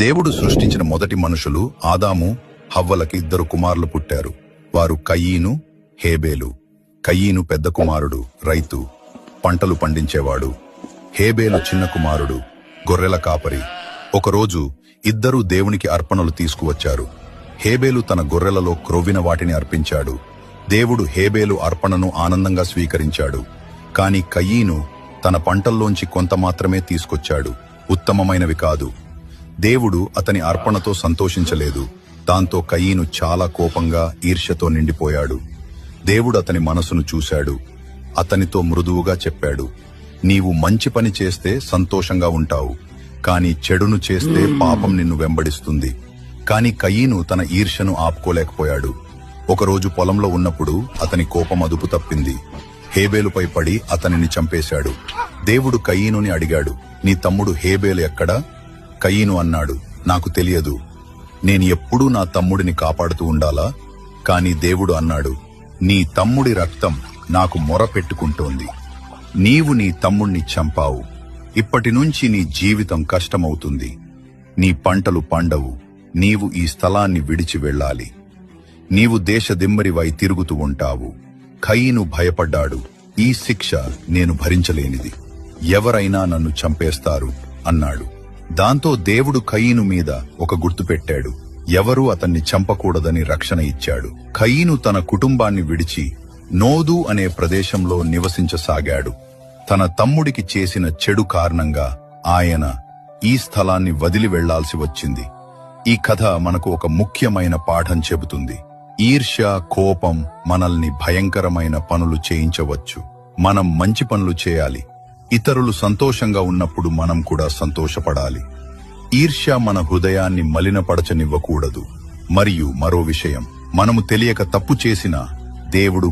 దేవుడు సృష్టించిన మొదటి మనుషులు ఆదాము హవ్వలకి 2 కుమారులు పుట్టారు. వారు కయీను, హేబేలు. కయీను పెద్ద కుమారుడు, రైతు, పంటలు పండించేవాడు. హేబేలు చిన్న కుమారుడు, గొర్రెల కాపరి. ఒకరోజు ఇద్దరూ దేవునికి అర్పణలు తీసుకువచ్చారు. హేబేలు తన గొర్రెలలో క్రొవ్విన వాటిని అర్పించాడు. దేవుడు హేబేలు అర్పణను ఆనందంగా స్వీకరించాడు. కాని కయీను తన పంటల్లోంచి కొంత మాత్రమే తీసుకొచ్చాడు, ఉత్తమమైనవి కాదు. దేవుడు అతని అర్పణతో సంతోషించలేదు. దాంతో కయీను చాలా కోపంగా ఈర్ష్యతో నిండిపోయాడు. దేవుడు అతని మనసును చూశాడు. అతనితో మృదువుగా చెప్పాడు, నీవు మంచి పని చేస్తే సంతోషంగా ఉంటావు, కాని చెడును చేస్తే పాపం నిన్ను వెంబడిస్తుంది. కాని కయీను తన ఈర్ష్యను ఆపుకోలేకపోయాడు. ఒకరోజు పొలంలో ఉన్నప్పుడు అతని కోపం అదుపు తప్పింది. హేబేలుపై పడి అతనిని చంపేశాడు. దేవుడు కయీనుని అడిగాడు, నీ తమ్ముడు హేబేలు ఎక్కడా? కయీను అన్నాడు, నాకు తెలియదు. నేను ఎప్పుడూ నా తమ్ముడిని కాపాడుతూ ఉండాలా? కాని దేవుడు అన్నాడు, నీ తమ్ముడి రక్తం నాకు మొర పెట్టుకుంటోంది. నీవు నీ తమ్ముణ్ణి చంపావు. ఇప్పటి నుంచి నీ జీవితం కష్టమవుతుంది. నీ పంటలు పండవు. నీవు ఈ స్థలాన్ని విడిచి వెళ్ళాలి. నీవు దేశదిమ్మరివై తిరుగుతూ ఉంటావు. కయీను భయపడ్డాడు. ఈ శిక్ష నేను భరించలేనిది. ఎవరైనా నన్ను చంపేస్తారు అన్నాడు. దాంతో దేవుడు కయీను మీద ఒక గుర్తు పెట్టాడు. ఎవరూ అతన్ని చంపకూడదని రక్షణ ఇచ్చాడు. కయీను తన కుటుంబాన్ని విడిచి నోదు అనే ప్రదేశంలో నివసించసాగాడు. తన తమ్ముడికి చేసిన చెడు కారణంగా ఆయన ఈ స్థలాన్ని వదిలి వెళ్లాల్సి వచ్చింది. ఈ కథ మనకు ఒక ముఖ్యమైన పాఠం చెబుతుంది. ఈర్ష్య, కోపం మనల్ని భయంకరమైన పనులు చేయించవచ్చు. మనం మంచి పనులు చేయాలి. ఇతరులు సంతోషంగా ఉన్నప్పుడు మనం కూడా సంతోషపడాలి. ఈర్ష్య మన హృదయాన్ని మలినపరచనివ్వకూడదు. మరియు మరో విషయం, మనము తెలియక తప్పు చేసినా దేవుడు